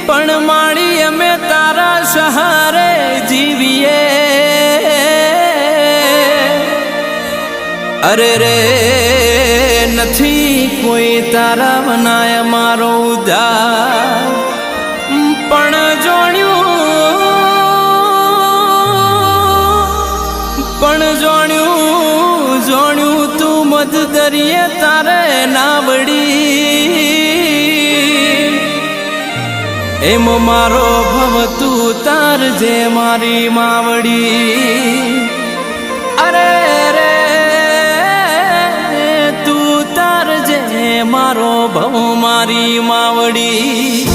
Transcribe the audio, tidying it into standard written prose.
પણ માડી અમે તારા સહારે જીવીએ અરે રે નથી કોઈ તારા બનાય મારો ઉધાર પણ જોણ્યું તું મધ દરિયે તારે ના વળી એમ મારો ભવ તું તાર જે મારી માવડી અરે રે તું તાર જે મારો ભવ મારી માવડી